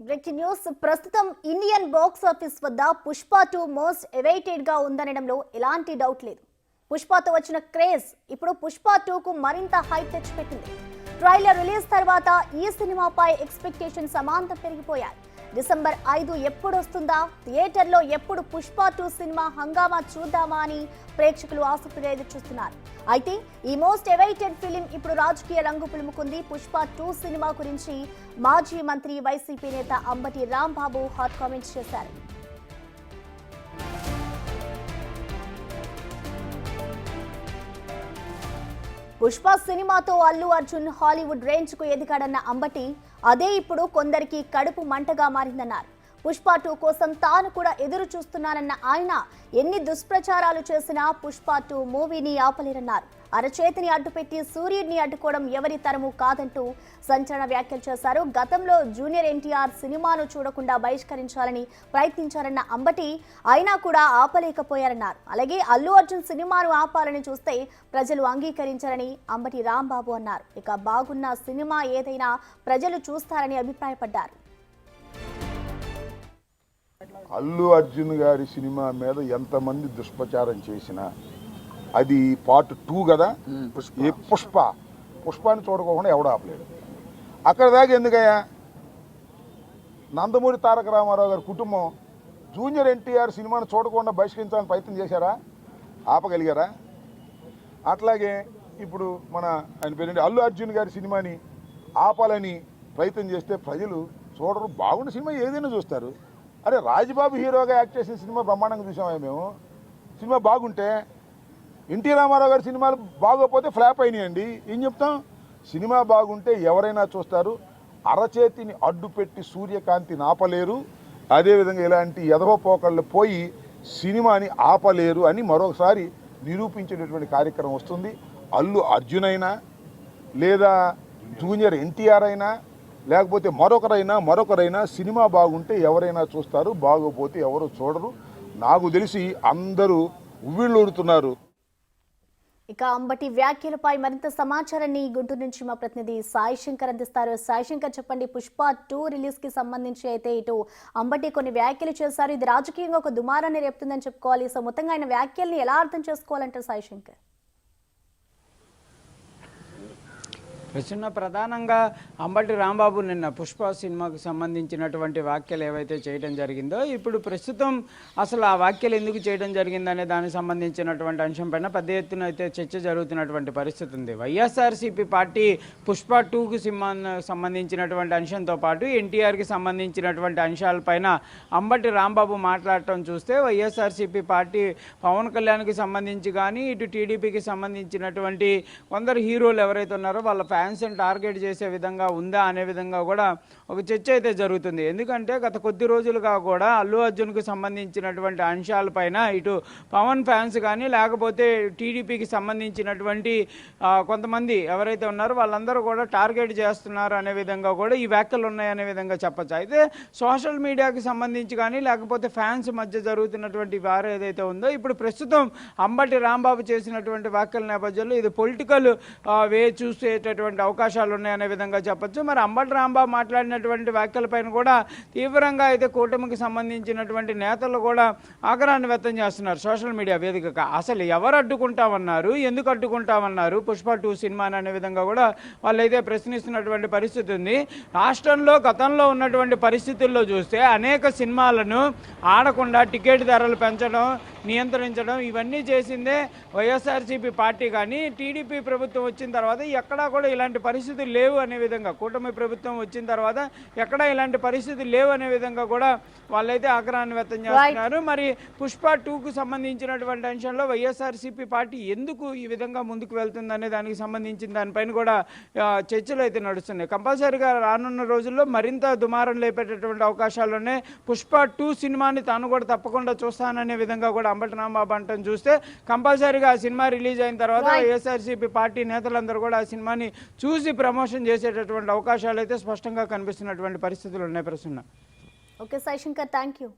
Breaking news ప్రస్తుతం Indian box office వద్ద Pushpa 2 most awaited గా ఉందనడంలో ఎలాంటి డౌట్ లేదు. పుష్పతో వచ్చిన క్రేజ్ ఇప్పుడు పుష్ప 2 కు మరింత హైప్ తెచ్చిపెట్టింది. ట్రైలర్ రిలీజ్ తర్వాత ఈ సినిమాపై ఎక్స్పెక్టేషన్ సమాంతం పెరిగిపోయాయి. డిసెంబర్ 5 ఎప్పుడు వస్తుందా, థియేటర్లో ఎప్పుడు పుష్ప 2 సినిమా హంగామా చూద్దామా అని ప్రేక్షకులు ఆసక్తిగా ఎదురుచూస్తున్నారు. అయితే ఈ మోస్ట్ అవైటెడ్ ఫిలిం ఇప్పుడు రాజకీయ రంగు పులుముకుంది. పుష్ప 2 సినిమా గురించి మాజీ మంత్రి వైసీపీ నేత అంబటి రాంబాబు హాట్ కామెంట్స్ చేశారు. పుష్ప సినిమాతో అల్లు అర్జున్ హాలీవుడ్ రేంజ్ కు ఎదిగాడన్న అంబటి అదే ఇప్పుడు కొందరికి కడుపు మంటగా మారిందన్నారు. పుష్ప 2 కోసం తాను కూడా ఎదురు చూస్తున్నానన్న ఆయన ఎన్ని దుష్ప్రచారాలు చేసినా పుష్ప 2 మూవీని ఆపలేరన్నారు. అరచేతిని అడ్డుపెట్టి సూర్యుడిని అడ్డుకోవడం ఎవరి తరము కాదంటూ సంచలన వ్యాఖ్యలు చేశారు. గతంలో జూనియర్ ఎన్టీఆర్ సినిమాను చూడకుండా బహిష్కరించాలని ప్రయత్నించారన్న అంబటి అయినా కూడా ఆపలేకపోయారన్నారు. అలాగే అల్లు అర్జున్ సినిమాను ఆపాలని చూస్తే ప్రజలు అంగీకరించారని అంబటి రాంబాబు అన్నారు. ఇక బాగున్న సినిమా ఏదైనా ప్రజలు చూస్తారని అభిప్రాయపడ్డారు. అల్లు అర్జున్ గారి సినిమా మీద ఎంతమంది దుష్ప్రచారం చేసినా అది పార్ట్ 2 కదా. ఏ పుష్పాన్ని చూడకోకుండా ఎవడ ఆపలేడు. అక్కడ దాకా ఎందుకయ్యా, నందమూరి తారక రామారావు గారి కుటుంబం జూనియర్ ఎన్టీఆర్ సినిమాను చూడకుండా బహిష్కరించాలని ప్రయత్నం చేశారా? ఆపగలిగారా? అట్లాగే ఇప్పుడు ఆయన పేరేంటి అల్లు అర్జున్ గారి సినిమాని ఆపాలని ప్రయత్నం చేస్తే ప్రజలు చూడరు. బాగున్న సినిమా ఏదైనా చూస్తారు. అరే రాజ్బాబు హీరోగా యాక్ట్ చేసిన సినిమా బ్రహ్మాండంగా చూసామా మేము. సినిమా బాగుంటే, ఎన్టీ రామారావు గారి సినిమాలు బాగోకపోతే ఫ్లాప్ అయినాయండి. ఏం చెప్తాం? సినిమా బాగుంటే ఎవరైనా చూస్తారు. అరచేతిని అడ్డుపెట్టి సూర్యకాంతిని ఆపలేరు. అదేవిధంగా ఇలాంటి ఎదవపోకళ్ళు పోయి సినిమాని ఆపలేరు అని మరొకసారి నిరూపించేటటువంటి కార్యక్రమం వస్తుంది. అల్లు అర్జున్ అయినా, లేదా జూనియర్ ఎన్టీఆర్ అయినా, లేకపోతే మరొకరైనా సినిమా బాగుంటే ఎవరైనా చూస్తారు, బాగోపోతే ఎవరు చూడరు. నాకు తెలిసి అందరూ ఉవ్విళ్ళూరుతున్నారు. ఇక అంబటి వ్యాఖ్యలపై మరింత సమాచారాన్ని గుంటూరు నుంచి మా ప్రతినిధి సాయి శంకర్ అందిస్తారు. సాయి శంకర్, చెప్పండి. పుష్ప 2 రిలీజ్ కి సంబంధించి అయితే ఇటు అంబటి కొన్ని వ్యాఖ్యలు చేశారు. ఇది రాజకీయంగా ఒక దుమారాన్ని రేపుతుందని చెప్పుకోవాలి. సో మొత్తంగా ఆయన వ్యాఖ్యల్ని ఎలా అర్థం చేసుకోవాలంటారు సాయి శంకర్? ప్రధానంగా అంబటి రాంబాబు నిన్న పుష్ప సినిమాకు సంబంధించినటువంటి వ్యాఖ్యలు ఏవైతే చేయడం జరిగిందో, ఇప్పుడు ప్రస్తుతం అసలు ఆ వ్యాఖ్యలు ఎందుకు చేయడం జరిగిందనే దానికి సంబంధించినటువంటి అంశం పైన పెద్ద ఎత్తున అయితే చర్చ జరుగుతున్నటువంటి పరిస్థితి ఉంది. వైఎస్ఆర్సీపీ పార్టీ పుష్ప 2కు సంబంధించినటువంటి అంశంతో పాటు ఎన్టీఆర్కి సంబంధించినటువంటి అంశాలపైన అంబటి రాంబాబు మాట్లాడటం చూస్తే వైఎస్ఆర్సీపీ పార్టీ పవన్ కళ్యాణ్కి సంబంధించి కానీ, ఇటు టీడీపీకి సంబంధించినటువంటి కొందరు హీరోలు ఎవరైతే ఉన్నారో వాళ్ళ ఫ్యాన్స్ని టార్గెట్ చేసే విధంగా ఉందా అనే విధంగా కూడా ఒక చర్చ అయితే జరుగుతుంది. ఎందుకంటే గత కొద్ది రోజులుగా కూడా అల్లు అర్జున్కు సంబంధించినటువంటి అంశాలపైన ఇటు పవన్ ఫ్యాన్స్ కానీ, లేకపోతే టీడీపీకి సంబంధించినటువంటి కొంతమంది ఎవరైతే ఉన్నారో వాళ్ళందరూ కూడా టార్గెట్ చేస్తున్నారు అనే విధంగా కూడా ఈ వ్యాఖ్యలు ఉన్నాయనే విధంగా చెప్పచ్చు. అయితే సోషల్ మీడియాకి సంబంధించి కానీ, లేకపోతే ఫ్యాన్స్ మధ్య జరుగుతున్నటువంటి వారు ఏదైతే ఉందో, ఇప్పుడు ప్రస్తుతం అంబటి రాంబాబు చేసినటువంటి వ్యాఖ్యల నేపథ్యంలో ఇది పొలిటికల్ వే చూసేటటువంటి అవకాశాలు ఉన్నాయనే విధంగా చెప్పచ్చు. మరి అంబటి రాంబాబు మాట్లాడినటువంటి వ్యాఖ్యలపైన కూడా తీవ్రంగా అయితే కూటమికి సంబంధించినటువంటి నేతలు కూడా ఆగ్రహాన్ని వ్యక్తం చేస్తున్నారు సోషల్ మీడియా వేదికగా. అసలు ఎవరు అడ్డుకుంటామన్నారు, ఎందుకు అడ్డుకుంటామన్నారు పుష్ప 2 సినిమా అనే విధంగా కూడా వాళ్ళైతే ప్రశ్నిస్తున్నటువంటి పరిస్థితి ఉంది. రాష్ట్రంలో గతంలో ఉన్నటువంటి పరిస్థితుల్లో చూస్తే అనేక సినిమాలను ఆడకుండా టికెట్ ధరలు పెంచడం, నియంత్రించడం ఇవన్నీ చేసిందే వైఎస్ఆర్సీపీ పార్టీ. కానీ టీడీపీ ప్రభుత్వం వచ్చిన తర్వాత ఎక్కడా కూడా ఇలాంటి పరిస్థితులు లేవు అనే విధంగా, కూటమి ప్రభుత్వం వచ్చిన తర్వాత ఎక్కడా ఇలాంటి పరిస్థితులు లేవు అనే విధంగా కూడా వాళ్ళైతే ఆగ్రహాన్ని వ్యక్తం చేస్తున్నారు. మరి పుష్ప 2కు సంబంధించినటువంటి అంశంలో వైఎస్ఆర్సీపీ పార్టీ ఎందుకు ఈ విధంగా ముందుకు వెళ్తుంది అనే దానికి సంబంధించిన దానిపైన కూడా చర్చలు అయితే నడుస్తున్నాయి. కంపల్సరీగా రానున్న రోజుల్లో మరింత దుమారం లేపేటటువంటి అవకాశాలు ఉన్నాయి. పుష్ప 2 సినిమాని తాను కూడా తప్పకుండా చూస్తాననే విధంగా కూడా అంబటి రాంబాబు అంటం చూస్తే కంపల్సరీగా ఆ సినిమా రిలీజ్ అయిన తర్వాత వైఎస్ఆర్సీపీ పార్టీ నేతలందరూ కూడా ఆ సినిమాని చూసి ప్రమోషన్ చేసేటటువంటి అవకాశాలు అయితే స్పష్టంగా కనిపిస్తున్నటువంటి పరిస్థితులు ఉన్నాయి. Prasanna. Okay Sai Shankar, thank you.